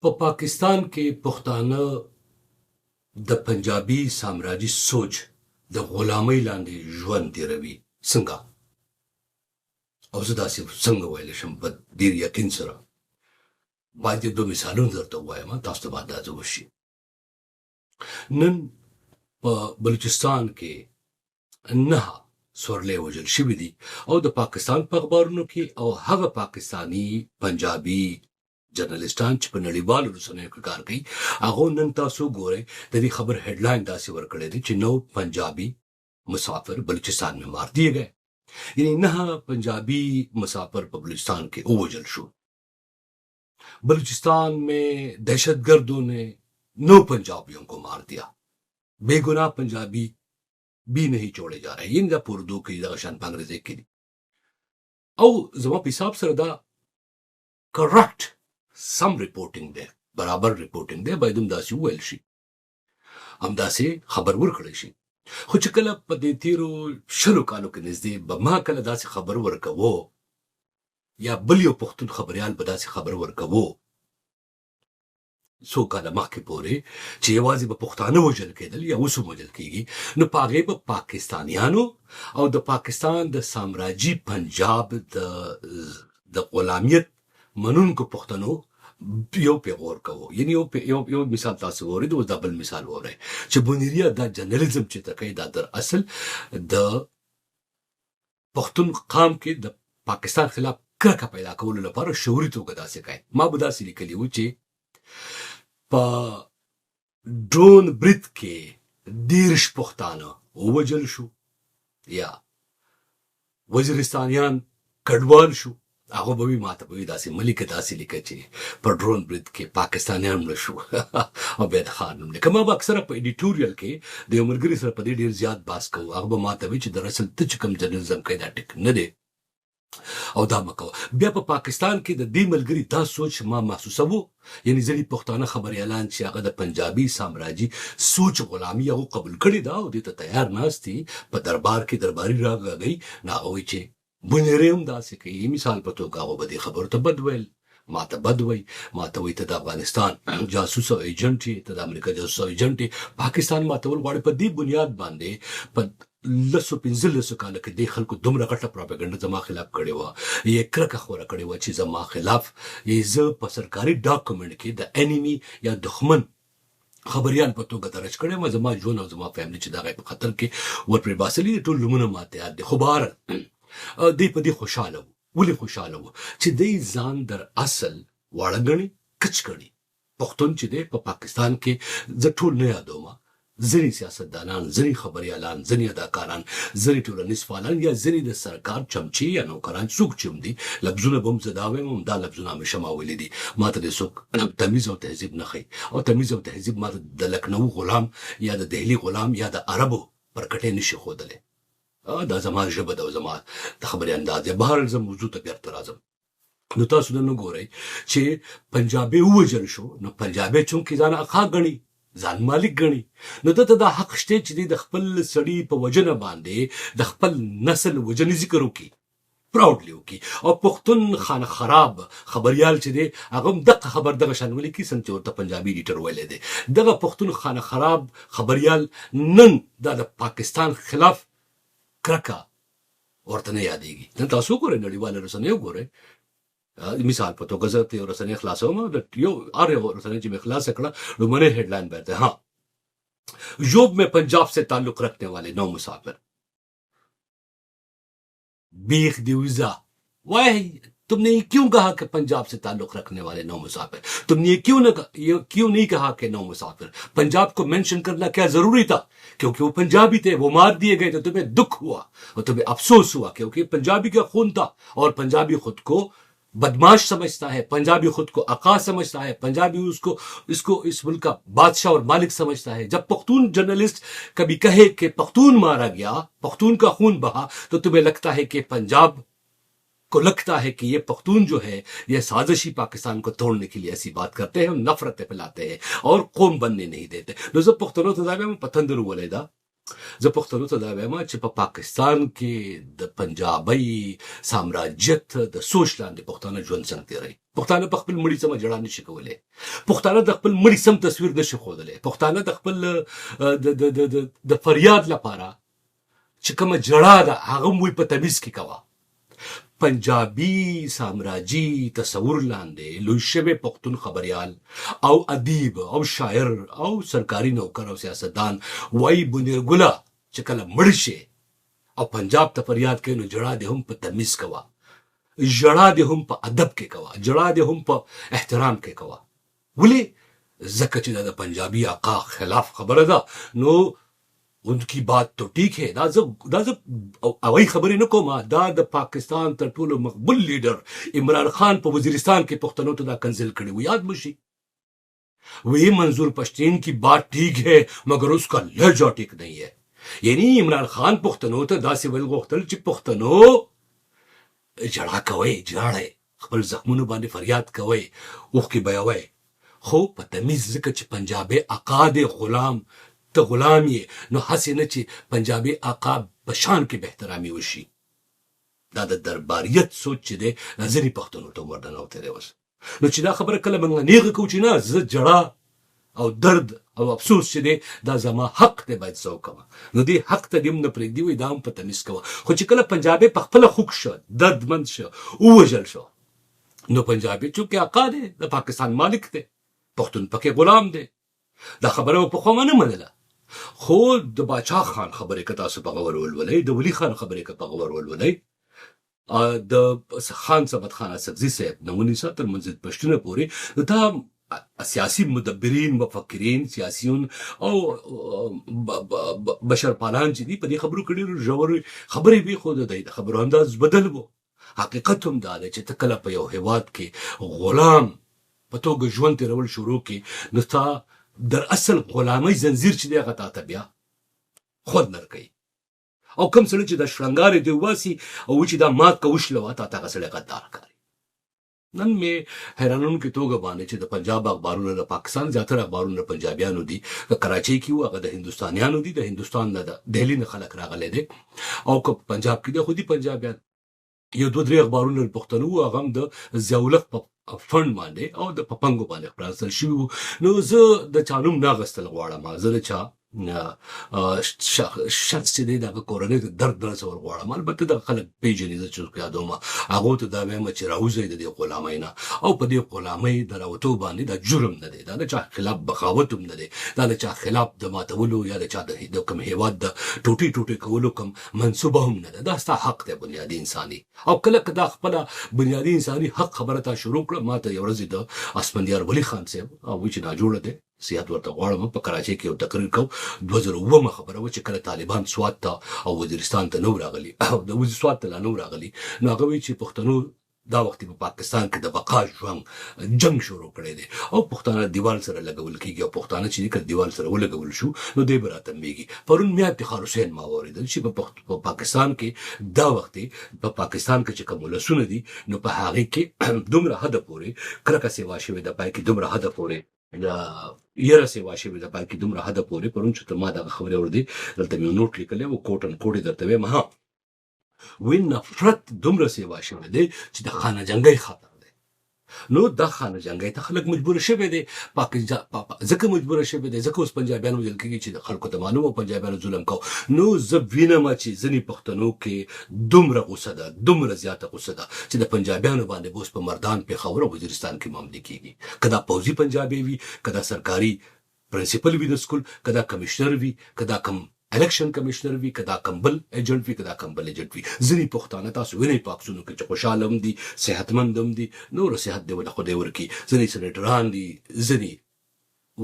په پاکستان کې پښتانه د پنجابي سامراجي سوچ د غلامۍ لاندې ژوند تېروي. څنګه؟ او زه داسې څنګه ویلی شم په ډېر یقین سره باید یو 2 مثالونه درته ووایم، تاسو ته باید دا وشي. نن په بلوچستان کې 9 سورلۍ وژل شوي دي او د پاکستان په اخبارونو کې او هغه پاکستانی پنجابي جرنالستان چې په نړیوالو رسنیو کې کار کوي هغو نن تاسو ګورئ د دې خبر هیډلاین داسې ورکړی دی چې 9 पंजाबी मुसाफिर बलूचिस्तान में मार दिए गए. यानी 9 पंजाबी मुसाफिर बलूचिस्तान के ओवजल शो. बलूचिस्तान में दहशतगर्दों ने 9 पंजाबियों को मार दिया. बेगुनाह पंजाबी भी नहीं छोड़े जा रहे. इन उर्दू की दशान अंग्रेजी की او زما په حساب سره دا کریکټ سم ریپورټینګ دی، برابر ریپورټینګ دی، باید همداسې وویل شي، همداسې خبر ورکړی شي. خو چې کله په دې تېرو 20 کالو کې نږدې به ما کله داسې خبر ورکوو یا بل یو پښتون خبریال به داسې خبر ورکوو څو کاله مخکې پورې چې یوازې به پښتانه وژل کېدل یا اوس هم وژل کېږي، نو په هغې به پاکستانیانو او د پاکستان د سامراجي پنجاب د غلامیت منونکو پښتنو یو پیغور کوو. یعنی یو مثال تاسو وورئ، اوس دا بل مثال وورئ چې بنیریا دا جرنالیزم چې ته کوي دا در اصل د پښتون قام کې د پاکستان خلاف کرکه پیدا کولو لپاره شعوري توګه داسې کوي. ما به داسې لیکلي وو چې په ډرون برید کې 10 پښتانه ووژل شو یا وزیرستانیان کډوال شو. هغه به وي ماته به وي داسې ملیکه داسې لیکه چې په ډرون برید کې پاکستانیان مړه شو او بیا د ښار نوم لیکه. ما به اکثره په ایډیټوریل کې د یو ملګري سره په دې ډېر زیات بحث کوو. هغه به ماته وي چې دراصل ته چې کوم جرنلزم کوي دا ټیک نه دی او دا مه کوه. بیا په پاکستان کې د دې ملګري دا سوچ ما محسوسوو، یعنی ځینې پښتانه خبریالان چې هغه د پنجابي سامراجي سوچ غلامي هغو قبول کړې ده او دې ته تیار ناست دي، په دربار کې درباري راغی نه هغه وایي چې بنیرې هم داسې کوي. مثال په توګه هغه به دې خبرو ته بد ویل، ماته بد وایي، ماته وایي ته د افغانستان جاسوس او ایجنټ یې، ته د امریکا جاسوس او ایجنټ یې. پاکستان ماتول غواړي. په دې بنیاد باندې په 15 کاله کې دې خلکو دومره غټه پروپاګاندا زما خلاف کړې وه، یې کرکه خوره کړې وه چې زما خلاف یې زه په سرکاري ډاکومنټ کې د انیمي یا دښمن خبریال په توګه درج کړی یم. زما ژوند او زما فیملي چې د هغې په خطر کې ورپرې باسلي دي، ټول نومونه ماته یاد دي. خو بهرحال دی په دې خوشحاله وو. ولې خوشحاله وو؟ چې دی ځان در اصل واړه ګڼي، کچ ګڼي. پښتون چې دی په پاکستان کې زه ټول نه یادوم، ځینې سیاستدانان، ځینې خبریالان، ځینې اداکاران، ځینې ټولنیز فعالان یا ځینې د سرکار چمچې یا نوکران څوک چې هم دي، لفظونه به هم زه دا وایم، همدا لفظونه همیشه ما ویلي دي. ما ته دې څوک تمیز او تهذیب نه ښیي او تمیز او تهذیب ما ته د لکنو غلام یا د دهلي غلام یا د عربو پر کټۍ نشي ښودلی. دا زما ژبه ده او زما د خبرې انداز دی. بهرحال زه موضوع ته بیرته راځم. نو تاسو نن وګورئ چې پنجابي ووژل شو، نو پنجابي چونکې ځان اخا ګڼي، ځان مالک ګڼي، نو دته دا حق شته چې د خپل سړي په وجنه باندې د خپل نسل وجنې ذکر وکړي، پراوډلی وکړي. او پښتون خانه خراب خبریال چې دی هغه هم دغه خبر دغه شان ولیکي څنګه چې ورته پنجابي ایډیټر ویلی دی. دغه پښتون خانه خراب خبریال نن دا د پاکستان خلاف کرکه ورته نه یادېږي. نن تاسو وګورئ نړیواله رسنۍ وګورئ. مثال په توګه زه ته یو رسنۍ خلاصوم، یو هر یو رسنۍ چې مې خلاصه کړه لومړنی هیډلاین به دی हाँ जोब में पंजाब से ताल्लुक रखने वाले 9 मुसाफिर बीख दिवजा। वाह, तुमने ये क्यों कहा कि पंजाब से ताल्लुक रखने वाले 9 मुसाफिर? तुमने ये क्यों नहीं कहा कि 9 मुसाफिर? पंजाब को मेंशन करना क्या जरूरी था? क्योंकि वो पंजाबी थे, वो मार दिए गए, तो तुम्हें दुख हुआ और तुम्हें अफसोस हुआ क्योंकि पंजाबी का खून था और पंजाबी खुद को बदमाश समझता है, पंजाबी खुद को अका समझता है, पंजाबी इसको इस मुल्क का बादशाह और मालिक समझता है. जब पख्तून जर्नलिस्ट कभी कहे कि पख्तून मारा गया, पख्तून का खून बहा, तो तुम्हें लगता है कि पंजाब को लगता है कि ये पख्तून जो है ये साजिशी पाकिस्तान को तोड़ने के लिए ऐसी बात करते हैं, नफरतें फैलाते हैं और कौम बनने नहीं देते. नजर पख्तूनों तजाबे में पतंदर वलेदा زه پښتنو ته دا وایم چې په پاکستان کې د پنجابي سامراجیت د سوچ لاندې پښتانه ژوند څنګه تیروي. پښتانه په خپل مړي سم جړا نشي کولای. پښتانه د خپل مړي سم تصویر نشي ښودلی. پښتانه د خپل د فریاد لپاره چې کومه جړا ده هغه موږ په تمیز کې کوه. پنجابي سامراجي تصور لاندې لوی شوی پښتون خبريال او ادیب او شاعر او سرکاري نوکر او سیاستدان وای بنیرګله چې کله مړ شي او پنجاب ته فریاد کوي نو جړا دې هم په تمیز کوه، جړا دې هم په ادب کې کوه، جړا دې هم په احترام کې کوه. ولې؟ ځکه چې دا د پنجابي آقا خلاف خبره ده. نو उनकी बात तो ठीक है. دا ز اوای خبرې نه کومه. دا د پاکستان تر ټولو مقبول لیډر عمران خان په وزیرستان کې پښتنو ته دا کنزل کړي و. یاد مشي وہی منظور پشتین کی بات ٹھیک ہے مگر اس کا لہجہ ٹھیک نہیں ہے. یعنی عمران خان پښتنو ته داسې ویل غوښتل چې پښتنو جړا کوي، جړای خپل زخمونو باندې فریاد کوي، اوښکې بهوي، خو په تمیز. ځکه چې پنجابي آقا دې غلام ته غلام یې، نو هسې نه چې پنجابي آقا په شان کې بهترامي وشي. دا د درباریت سوچ چې دی دا ځینې پښتنو ته ورننوتی دی اوس. نو چې دا خبره کله موږ نیغه کوو چې نه زه جړا او درد او افسوس چې دی دا زما حق دی باید زه وکړم، نو دې حق ته دې هم نه پرېږدي وایي دا هم په تمیز کوه. خو چې کله پنجابي په خپله خوږ شو، دردمند شو، ووژل شو، نو پنجابي چونکې آقا دی، د پاکستان مالک دی، پښتون پکې غلام دی. دا خبره پخوا ما نه منله. خو د باچا خان خبرې که تاسو په غور ولولئ، د ولی خان خبرې که په غور ولولئ، د خان صمد خان اسدزي صاحب نه ونیسه تر منځ پښتونه پورې دا سیاسي مدبرین، مفکرین، سیاسیون او بشرپالان چې دي په دې خبرو کې ډېرې ژورې خبرې وي، خو د خبرو انداز بدل و. حقیقت هم دا دی چې ته کله په یو هېواد کې غلام په توګه ژوند تېرول شروع کړې، نو تا در اصل غلامۍ زنځیر چې دی هغه تا ته بیا خود نه ورکوي. او کوم سړی چې دا شرنګارې دی وباسي او وایي چې دا مات که وشله وه، تا ته هغه سړی غدار ښکاري. نن مې حیرانونکې توګه باندې چې د پنجاب اخبارونه د پاکستان زیاتره اخبارونه د پنجابیانو دي، که کراچۍ کې وو هغه د هندوستانیانو دي، د هندوستان نه د دهلي نه خلک راغلی دی، او که پنجاب کې دی خو دي پنجابیان. یو دوه درې اخبارونه د پښتنو وو، هغه هم د ضیاءالحق په فنډ باندې او د پپنګو باندې خپرانستل شوي وو. نو زه د چا نوم نه اخیستل غواړم، زه د چا شخص چې دی د هغه کورنۍ ته درد نه رسول غواړم. البته دغه خلک پېژني، زه چې څوک یادوم هغو ته دا وایم چې راوځئ د دې غلامۍ نه، او په دې غلامۍ د راوتو باندې دا جرم نه دی، دا د چا خلاف بغاوت هم نه دی، دا د چا خلاف د ماتولو یا د چا د کوم هېواد د ټوټې ټوټې کولو کوم منصوبه هم نه ده. دا ستا حق دی بنیادي انساني. او کله که دا خپله بنیادي انساني حق خبره تا شروع کړه، ما ته یو ورځ د اسفندیار ولی خان صاحب وایي چې ناجوړه دی، سیاحت ورته غواړم. په کراچۍ کې یو تقریر کو، 2007 خبره وه چې کله طالبان سوات ته او وزیرستان ته نو راغلي، او د سوات ته لا نو راغلي، نو هغه وایي چې پښتنو دا وخت په پاکستان کې د بقا ژوند جنگ شروع کړی دی، او پښتانه دیوال سره لګول کېږي، او پښتانه چې کله دیوال سره ولګول شو نو دی به راتمبېږي. پرون مې افتخار حسین ما واورېدل چې په پاکستان کې دا وخت په پاکستان کې چې کوم ولسونه دي نو په هغې کې دومره حده پورې کرکه سیوا شوې ده، پای کې دومره حده پورې یره سیوا شوې ده، پای کې دومره حده پورې. پرون چې ما دغه خبرې اوردې، دلته مې نوټ لیکلی و، کوټ ان کوټ یې درته وایم. ها وی نفرت دومره سیوا شوی دی چې د خانه جنګۍ خطر دی. نو دا خانه جنګۍ ته خلک مجبور شوی دی، ځکه مجبور شوی دی، ځکه اوس پنجابیان وژل کېږي چې د خلکو ته معلوم و پنجابیانو ظلم کو. نو زه وینم چې ځینې پښتنو کې دومره غوسه ده، دومره زیاته غوسه ده چې د پنجابیانو باندې به اوس په مردان، پېښور او وزیرستان کې معاملې کېږي. که دا پوځي پنجابی وي، که دا سرکاري پرنسپل وي د سکول، که دا کمشنر وي، که دا کم الیکشن کمشنر وي، که دا کم بل ایجنټ وي، که دا کم بل ایجنټ وي. ځینې پښتانه تاسو وینئ په عکسونو کې چې خوشحاله هم دي، صحتمند هم دي، نور صحت دې ونه خدای ورکړي. ځینې سینیټران دي، ځینې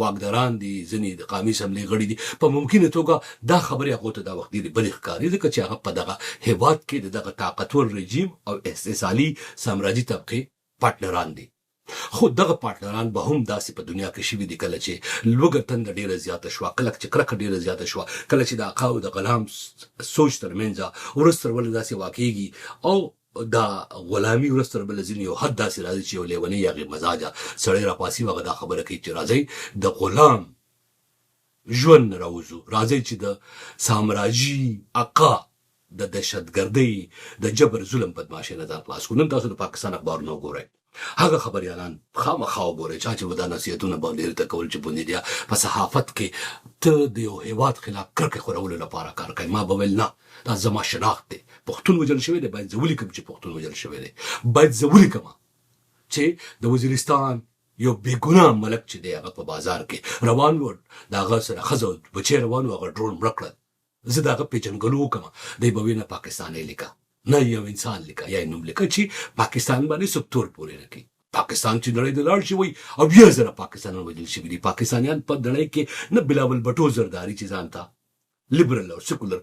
واکداران دي، ځینې د قومي اسمبلۍ غړي دي. په ممکنه توګه دا خبرې هغو ته دا وخت ډېرې بدې ښکاري، ځکه چې هغه په دغه هېواد کې د دغه طاقتور رژیم او استحصالي سامراجي طبقې پارټنران دي. خو دغه پارټنران به هم داسې په دنیا کې شوي دي، کله چې لوږه تنده ډېره زیاته شوه، کله چې کرکه ډېره زیاته شوه، کله چې د آقا او د غلام سوچ ترمنځ ورځ تر بله داسې واقعېږي، او دا غلامي ورځ تر بله ځینې یو حد داسې راځي چې یو لیونی یا غیر مزاجه سړی راپاسي هغه دا خبره کوي چې راځئ د غلام ژوند نه راوځو. راځئ چې د سامراجي عقا د دهشتګردۍ د جبر ظلم بدماشۍ نه ځان خلاص کړو. نن تاسو د پاکستان اخبارونه وګورئ، هغه خبریالان خامخا وګورئ چا چې دا نصیحتونه باندې ته کول چې بنیادیا په صحافت کې ته د یو هیواد خلاف کرکه خورولو لپاره کار کوي. ما به ویل نه، دا زما شناخت دی. پښتون وژل شوی دی، باید زه ولیکم چې پښتون وژل شوی دی. باید زه ولیکم چې د وزیرستان یو بېګناه ملک چې دی هغه په بازار کې روان و، د هغه سره ښځه او بچی روان و، هغه ډرون مړه کړه. زه د هغه پیژنګلو وکړم، دی به وي نه پاکستانی لیکه، نه یو انسان لیکه، یا نوم لیکه چې پاکستان باندې څوک تور پورې نه کوي. پاکستان چې نړۍ د لاړ شي وایي او 20,000 پاکستانیان وژل شوي دي. پاکستانیان په نړۍ کې نه بلاول بټو زرداري چې ځان ته لیبرل او سیکولر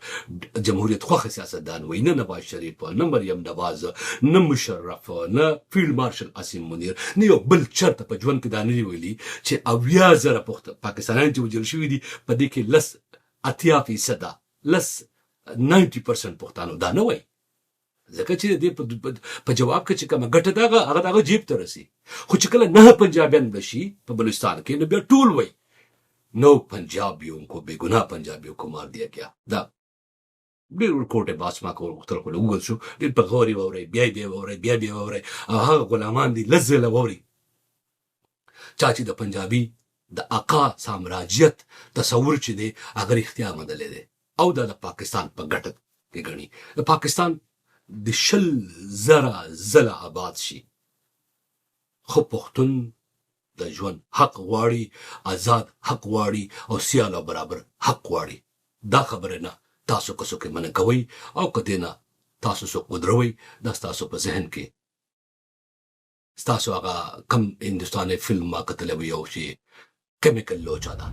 جمهوریت خوښه سیاستدان وایي، نه نواز شریف، نه مریم نواز، نه مشرف، نه فیلډ مارشل عاصم منیر، نه یو بل چرته په ژوند کې دا نه دي ویلي چې 20,000 پاکستانیان چې وژل شوي دي په دې کې 80% 90% پښتانه دا نه وایي. ځکه چې دې په جواب کې چې کومه ګټه ده هغه دغه جیب ته رسي. خو چې کله 9 پنجابیان بشي په بلوچستان کې نو بیا ټول وایي 9 पंजाबियों को बेगुनाह पंजाबियों को मार दिया गया. دا ډېر ورکوټه باس ما کول غوښتل خو وګورئ شو ډېر په غوري ووري بیا ووري هغه غلامان دي لزله ووري چا چې د پنجابي د آقا سامراجیت تصور چې دی هغه اختیا مدلې دی او د پاکستان په ګټه کې غني. د پاکستان د 100,000 آباد شي، خو پښتون د ژوند حق غواړي، آزاد حق غواړي او سیال او برابر حق غواړي. دا خبره نه تاسو کو څوک منع کوي او کدی نه تاسو څوک ودروي. دا تاسو په ذهن کې تاسو هغه کم هندستاني فلم ما کتل وی او شي کیمیکل لوچا ده.